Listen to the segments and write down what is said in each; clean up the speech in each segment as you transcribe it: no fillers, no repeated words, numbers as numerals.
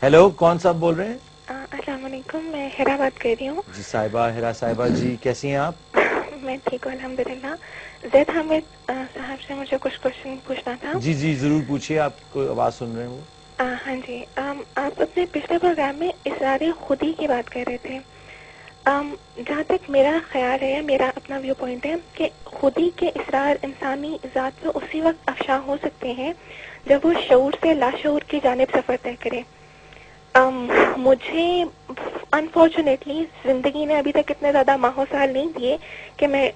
Hello, کون صاحب بول رہے ہیں؟ السلام علیکم، میں ہیرا بات کر رہی ہوں. جی صاحبہ، ہیرا صاحبہ جی، کیسی ہیں آپ؟ میں ٹھیک ہوں الحمدللہ. زید حامد صاحب سے مجھے کچھ کوشچن پوچھنا تھا. جی جی ضرور پوچھیے، آپ کو آواز سن رہے ہیں وہ. ہاں جی، آپ اپنے پچھلے پروگرام میں اسرار خودی کی بات کر رہے تھے. جہاں تک میرا خیال ہے، میرا اپنا ویو پوائنٹ ہے کہ خودی کے اسرار انسانی ذات میں اسی وقت افشاں ہو سکتے ہیں جب وہ شعور سے لاشعور کی جانب سفر طے کرے. مجھے انفارچونیٹلی زندگی نے ابھی تک اتنے زیادہ ماہ و سال نہیں دیے کہ میں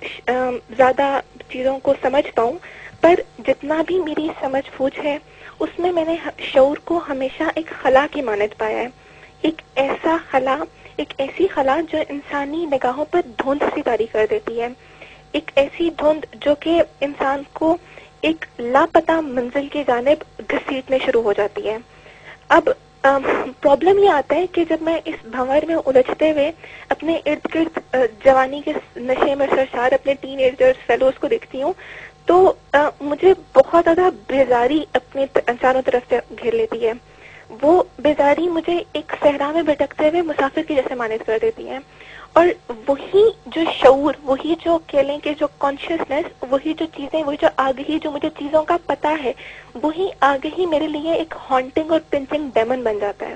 زیادہ چیزوں کو سمجھ پاؤں، پر جتنا بھی میری سمجھ بوجھ ہے اس میں نے شعور کو ہمیشہ ایک خلا کی مانند پایا ہے. ایک ایسا خلا، ایک ایسی خلا جو انسانی نگاہوں پر دھند سی طاری کر دیتی ہے. ایک ایسی دھند جو کہ انسان کو ایک لاپتہ منزل کی جانب گھسیٹنے شروع ہو جاتی ہے. اب پرابلم یہ آتا ہے کہ جب میں اس بھنور میں الجھتے ہوئے اپنے ارد گرد جوانی کے نشے میں سرشار اپنے ٹین ایجرز فیلوز کو دیکھتی ہوں تو مجھے بہت زیادہ بیزاری اپنے چاروں طرف سے گھیر لیتی ہے. وہ بیزاری مجھے ایک صحرا میں بھٹکتے ہوئے مسافر کی جیسے مانند کر دیتی ہے. اور وہی جو شعور، وہی جو کہہ لیں کہ جو کانشیسنس، وہی جو چیزیں، وہی جو آگہی، جو مجھے چیزوں کا پتہ ہے، وہی آگہی میرے لیے ایک ہانٹنگ اور پنچنگ ڈیمن بن جاتا ہے.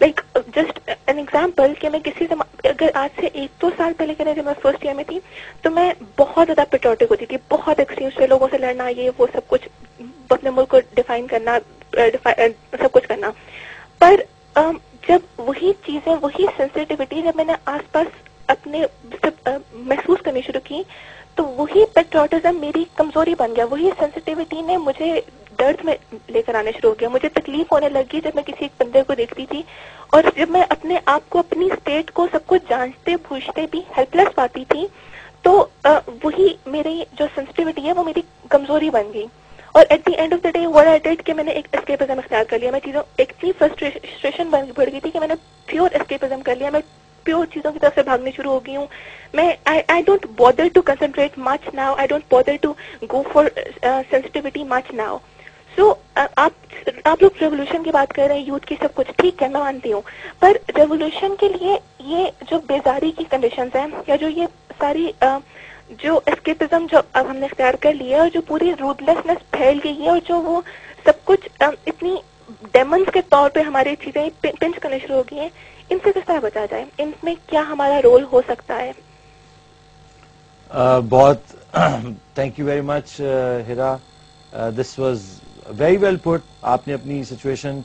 لائک جسٹ این ایگزامپل کہ میں کسی سے اگر آج سے 1-2 سال پہلے کریں جب میں فرسٹ ایئر میں تھی تو میں بہت زیادہ پیٹریوٹک ہوتی تھی، بہت ایکسٹریم سے لوگوں سے لڑنا، یہ وہ سب کچھ، اپنے ملک کو ڈیفائن کرنا، سب کچھ کرنا. پر جب وہی چیزیں، وہی سینسٹیوٹی جب میں نے آس پاس اپنے محسوس کرنی شروع کی تو وہی پیٹریوٹزم میری کمزوری بن گیا. وہی سینسٹیوٹی نے مجھے درد میں لے کر آنے شروع ہو گیا. مجھے تکلیف ہونے لگی جب میں کسی ایک بندے کو دیکھتی تھی، اور جب میں اپنے آپ کو، اپنی اسٹیٹ کو، سب کچھ جانتے پوچھتے بھی ہیلپ لیس پاتی تھی تو وہی میری جو سینسٹیوٹی ہے وہ میری کمزوری بن گئی. اور at the end of the day what I did کہ میں نے ایک اسکیپزم اختیار کر لیا. میں چیزوں اتنی فرسٹریشن بڑھ گئی تھی کہ میں نے پیور اسکیپزم کر لیا. میں پیور چیزوں کی طرف سے بھاگنی شروع ہو گئی ہوں. میں I don't bother to concentrate much now. I don't bother to go for sensitivity much now. So آپ لوگ ریولیوشن کی بات کر رہے ہیں، یوتھ کی، سب کچھ ٹھیک ہے، میں مانتی ہوں، پر ریولیوشن کے لیے یہ جو بیزاری کی کنڈیشنز ہیں، یا جو یہ ساری جو اسکیپزم جو اب ہم نے اختیار کر لیا ہے، اور جو پوری روڈلیسنس پھیل گئی ہے، اور جو وہ سب کچھ اتنی ڈیمنس کے طور پہ ہماری چیزیں پنچ کرنے شروع ہو گئی ہیں، ان سے کس طرح بچا جائے؟ ان میں کیا ہمارا رول ہو سکتا ہے؟ بہت تھینک یو ویری مچ ہیرا. دس واز ویری ویل پٹ. آپ نے اپنی سچویشن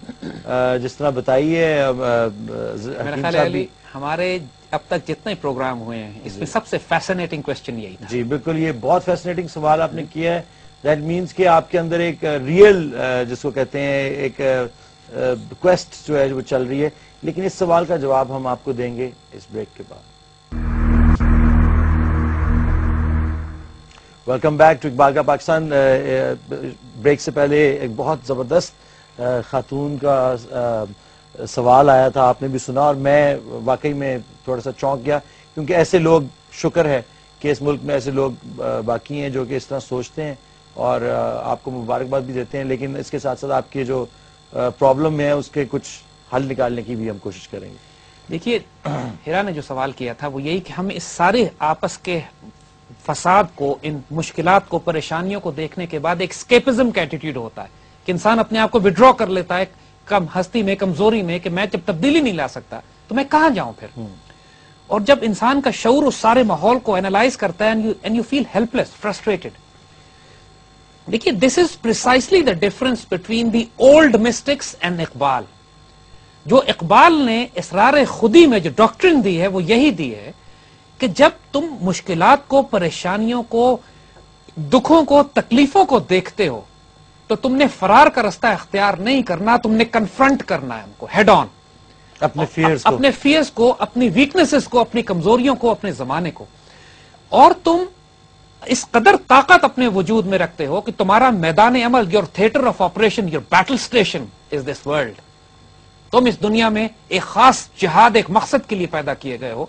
جس طرح بتائی ہے. میرا خیال ہے ہمارے اب تک جتنے پروگرام ہوئے ہیں اس میں سب سے فیسنیٹنگ کوسچن یہی تھا. جی بالکل، یہ بہت فیسنیٹنگ سوال آپ نے کیا ہے. دیٹ مینس کہ آپ کے اندر ایک ریئل جس کو کہتے ہیں ایک کویسٹ جو ہے وہ چل رہی ہے. لیکن اس سوال کا جواب ہم آپ کو دیں گے اس بریک کے بعد. ویلکم بیک ٹو اقبال کا پاکستان. بریک سے پہلے ایک بہت زبردست خاتون کا سوال آیا تھا، آپ نے بھی سنا، اور میں واقعی میں تھوڑا سا چونک گیا، کیونکہ ایسے لوگ، شکر ہے کہ اس ملک میں ایسے لوگ باقی ہیں جو کہ اس طرح سوچتے ہیں، اور آپ کو مبارکباد بھی دیتے ہیں. لیکن اس کے ساتھ ساتھ آپ کے جو پرابلم ہے اس کے کچھ حل نکالنے کی بھی ہم کوشش کریں گے. دیکھیے، ہیرا نے جو سوال کیا تھا وہ یہی کہ ہم اس سارے آپس کے فساد کو، ان مشکلات کو، پریشانیوں کو دیکھنے کے بعد ایک اسکیپزم کا ایٹیٹیوڈ ہوتا ہے کہ انسان اپنے آپ کو وڈرا کر لیتا ہے کم ہستی میں، کمزوری میں، کہ میں جب تبدیلی نہیں لا سکتا تو میں کہاں جاؤں پھر. اور جب انسان کا شعور اس سارے ماحول کو اینالائز کرتا ہے اینڈ یو فیل ہیلپ لیس، فرسٹریٹڈ. دیکھیے، this is precisely the difference between the old mystics and Iqbal. جو اقبال نے اسرار خودی میں جو ڈاکٹرن دی ہے وہ یہی دی ہے کہ جب تم مشکلات کو، پریشانیوں کو، دکھوں کو، تکلیفوں کو دیکھتے ہو تو تم نے فرار کا رستہ اختیار نہیں کرنا، تم نے کنفرنٹ کرنا ہے ان کو ہیڈ آن، اپنے فیئرز کو، اپنی ویکنیسز کو، اپنی کمزوریوں کو، اپنے زمانے کو. اور تم اس قدر طاقت اپنے وجود میں رکھتے ہو کہ تمہارا میدان عمل، your theatre of operation, your battle station is this world. تم اس دنیا میں ایک خاص جہاد، ایک مقصد کے لیے پیدا کیے گئے ہو،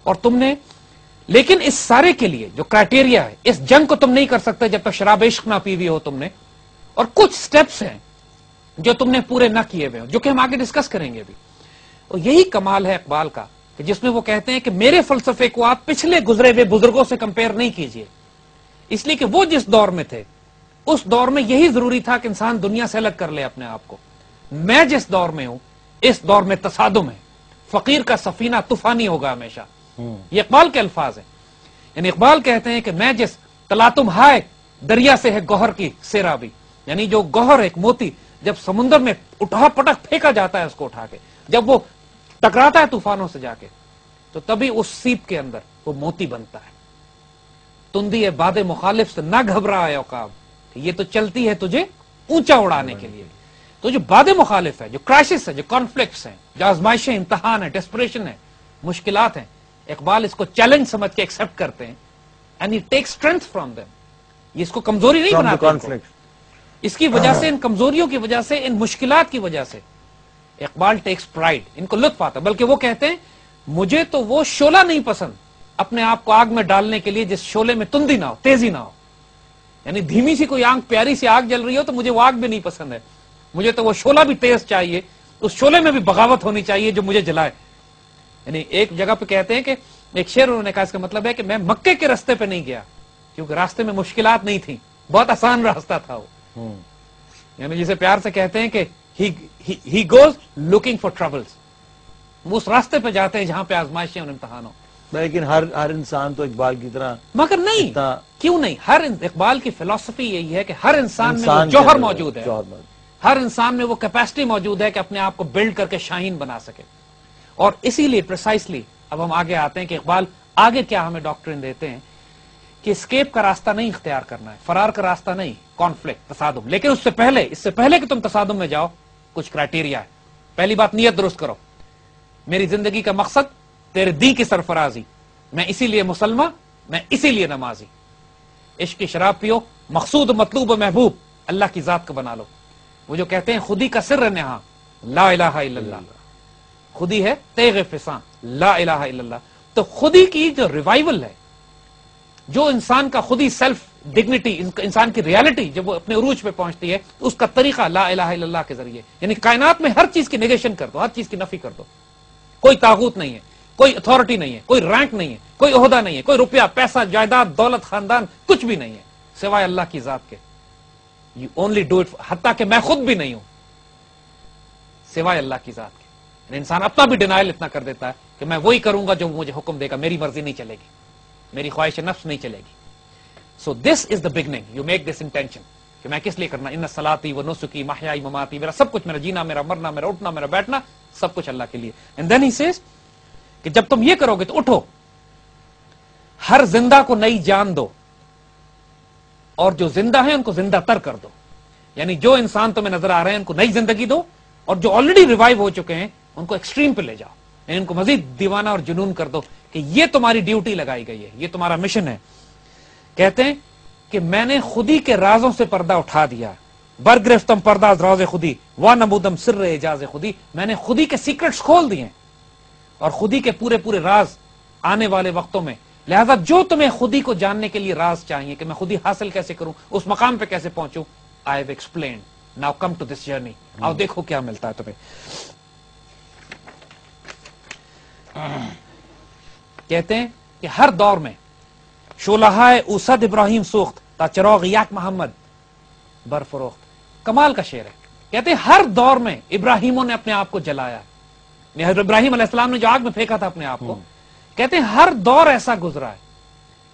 اور تم نے، لیکن اس سارے کے لیے جو کرائٹیریا ہے، اس جنگ کو تم نہیں کر سکتے جب تک شراب عشق نہ پی ہوئی ہو تم نے. اور کچھ سٹیپس ہیں جو تم نے پورے نہ کیے ہوئے ہوں، جو کہ ہم آگے ڈسکس کریں گے بھی. اور یہی کمال ہے اقبال کا کہ جس میں وہ کہتے ہیں کہ میرے فلسفے کو آپ پچھلے گزرے ہوئے بزرگوں سے کمپیئر نہیں کیجئے، اس لیے کہ وہ جس دور میں تھے اس دور میں یہی ضروری تھا کہ انسان دنیا سے الگ کر لے اپنے آپ کو. میں جس دور میں ہوں اس دور میں تصادم ہے، فقیر کا سفینہ طوفانی ہوگا ہمیشہ. یہ اقبال کے الفاظ ہیں. یعنی اقبال کہتے ہیں کہ میں جس تلاطم ہائے دریا سے ہے گوہر کی سیرابی، یعنی جو گوہر ایک موتی جب سمندر میں اٹھا پٹک پھینکا جاتا ہے اس کو اٹھا کے، جب وہ ٹکراتا ہے طوفانوں سے جا کے، تو تبھی اس سیپ کے اندر وہ موتی بنتا ہے. تندی ہے باد مخالف سے نہ گھبرا ہے عقاب، یہ تو چلتی ہے تجھے اونچا اڑانے کے لیے. تو جو باد مخالف ہے، جو کرائسس ہے، جو کانفلکٹس ہیں، جو آزمائشیں، امتحان ہے، ڈیسپریشن ہے، مشکلات ہیں، اقبال اس کو چیلنج سمجھ کے ایکسپٹ کرتے ہیں and he take strength from them. یہ اس کو کمزوری نہیں بناتے. اس کی وجہ سے، ان کمزوریوں کی وجہ سے، ان مشکلات کی وجہ سے اقبال ٹیکس پرائڈ، ان کو لطف آتا. بلکہ وہ کہتے ہیں مجھے تو وہ شعلہ نہیں پسند اپنے آپ کو آگ میں ڈالنے کے لیے جس شعلے میں تندی نہ ہو، تیزی نہ ہو. یعنی دھیمی سی کوئی آنکھ پیاری سی آگ جل رہی ہو تو مجھے وہ آگ بھی نہیں پسند ہے، مجھے تو وہ شعلہ بھی تیز چاہیے، اس شعلے میں بھی بغاوت ہونی چاہیے جو مجھے جلائے. یعنی ایک جگہ پہ کہتے ہیں کہ ایک شعر انہوں نے کہا، اس کا مطلب ہے کہ میں مکے کے راستے پہ نہیں گیا کیونکہ راستے میں مشکلات نہیں تھیں، بہت آسان راستہ تھا وہ. یعنی جسے پیار سے کہتے ہیں کہ he goes looking for troubles، وہ اس راستے پہ جاتے ہیں جہاں پہ آزمائشیں اور امتحان ہو. لیکن ہر انسان تو اقبال کی طرح مگر نہیں، کیوں نہیں؟ اقبال کی فلسفی یہی ہے کہ ہر انسان میں وہ جوہر موجود ہے، ہر انسان میں وہ کیپیسٹی موجود ہے کہ اپنے آپ کو بلڈ کر کے شاہین بنا سکے. اور اسی لیے پریسائسلی اب ہم آگے آتے ہیں کہ اقبال آگے کیا ہمیں ڈاکٹرین دیتے ہیں کہ اسکیپ کا راستہ نہیں اختیار کرنا ہے، فرار کا راستہ نہیں، کانفلکٹ، تصادم. لیکن اس سے پہلے کہ تم تصادم میں جاؤ کچھ کرائٹیریا ہے. پہلی بات، نیت درست کرو. میری زندگی کا مقصد تیرے دین کی سرفرازی، میں اسی لیے مسلمان، میں اسی لیے نمازی. عشق کی شراب پیو، مقصود مطلوب و محبوب اللہ کی ذات کو بنا لو. وہ جو کہتے ہیں خودی کا سر نہاں لا الہ الا اللہ، خودی ہے تیغ فساں لا الہ الا اللہ. تو خودی کی جو ریوائول ہے، جو انسان کا خودی سیلف ڈگنیٹی، انسان کی ریالٹی جب وہ اپنے عروج پہ پہنچتی ہے، اس کا طریقہ لا الہ الا اللہ کے ذریعے. یعنی کائنات میں ہر چیز کی نیگیشن کر دو، ہر چیز کی نفی کر دو. کوئی طاغوت نہیں ہے، کوئی اتھارٹی نہیں ہے، کوئی رینک نہیں ہے، کوئی عہدہ نہیں ہے، کوئی روپیہ پیسہ جائیداد دولت خاندان کچھ بھی نہیں ہے سوائے اللہ کی ذات کے. یو اونلی ڈو اٹ، حتیٰ کہ میں خود بھی نہیں ہوں سوائے اللہ کی ذات کے. یعنی انسان اپنا بھی ڈینائل اتنا کر دیتا ہے کہ میں وہی کروں گا جو مجھے حکم دے گا، میری مرضی نہیں چلے گی، میری خواہش نفس نہیں چلے گی. So this is the beginning, you make this intention کہ میں کس لیے کرنا. ان صلاتی و نسکی محیائی مماتی، میرا سب کچھ، میرا جینا، میرا مرنا، میرا اٹھنا، میرا بیٹھنا، سب کچھ اللہ کے لیے. اینڈ دین ہی سیز کہ جب تم یہ کرو گے تو اٹھو، ہر زندہ کو نئی جان دو، اور جو زندہ ہیں ان کو زندہ تر کر دو. یعنی جو انسان تمہیں نظر آ رہے ہیں ان کو نئی زندگی دو، اور جو آلریڈی ریوائیو ہو چکے ہیں ان کو ایکسٹریم پہ لے جاؤ، یعنی ان کو مزید دیوانہ اور جنون کر دو کہ یہ تمہاری ڈیوٹی لگائی گئی ہے، یہ تمہارا مشن ہے. کہتے ہیں کہ میں نے خودی کے رازوں سے پردہ اٹھا دیا، برگرفتم پردہ از راز خودی وا نمودم سر اعجاز خودی. میں نے خودی کے سیکرٹس کھول دیے اور خودی کے پورے پورے راز آنے والے وقتوں میں. لہذا جو تمہیں خودی کو جاننے کے لیے راز چاہیے کہ میں خودی حاصل کیسے کروں، اس مقام پہ کیسے پہنچوں، I have explained, now come to this journey. آؤ دیکھو کیا ملتا ہے تمہیں. کہتے ہیں کہ ہر دور میں شولہائے اوسد ابراہیم سوخت تا چراغ یک محمد برفروخت. کمال کا شعر ہے. کہتے ہیں ہر دور میں ابراہیموں نے اپنے آپ کو جلایا. حضرت ابراہیم علیہ السلام نے جو آگ میں پھینکا تھا اپنے آپ کو، کہتے ہیں ہر دور ایسا گزرا ہے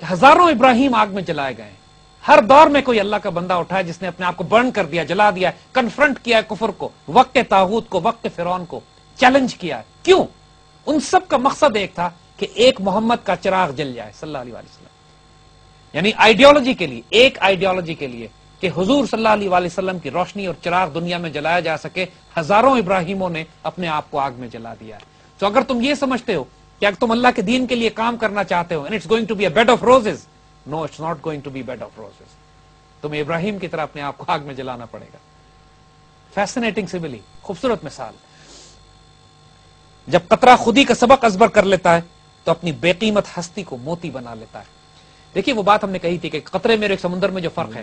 کہ ہزاروں ابراہیم آگ میں جلائے گئے ہیں. ہر دور میں کوئی اللہ کا بندہ اٹھا ہے جس نے اپنے آپ کو برن کر دیا، جلا دیا، کنفرنٹ کیا ہے کفر کو، وقت طاغوت کو، وقت فرعون کو چیلنج کیا ہے. کیوں؟ ان سب کا مقصد ایک تھا کہ ایک محمد کا چراغ جل جائے صلی اللہ علیہ وسلم. یعنی آئیڈیالوجی کے لیے، ایک آئیڈیالوجی کے لیے کہ حضور صلی اللہ علیہ وسلم کی روشنی اور چراغ دنیا میں جلایا جا سکے، ہزاروں ابراہیموں نے اپنے آپ کو آگ میں جلا دیا ہے. تو اگر تم یہ سمجھتے ہو کہ اگر تم اللہ کے دین کے لیے کام کرنا چاہتے ہو، and it's going to be a bed of roses، no it's not going to be bed of roses. تمہیں ابراہیم کی طرح اپنے آپ کو آگ میں جلانا پڑے گا. فیسنیٹنگ سملی، خوبصورت مثال. جب قطرہ خودی کا سبق ازبر کر لیتا ہے تو اپنی بے قیمت ہستی کو موتی بنا لیتا ہے. دیکھیے وہ بات ہم نے کہی تھی کہ قطرے میں اور ایک سمندر میں جو فرق ہے،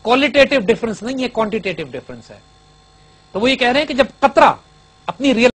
کوالٹیٹیو ڈفرنس نہیں ہے، کوانٹیٹیو ڈفرنس ہے. تو وہ یہ کہہ رہے ہیں کہ جب قطرہ اپنی ریئل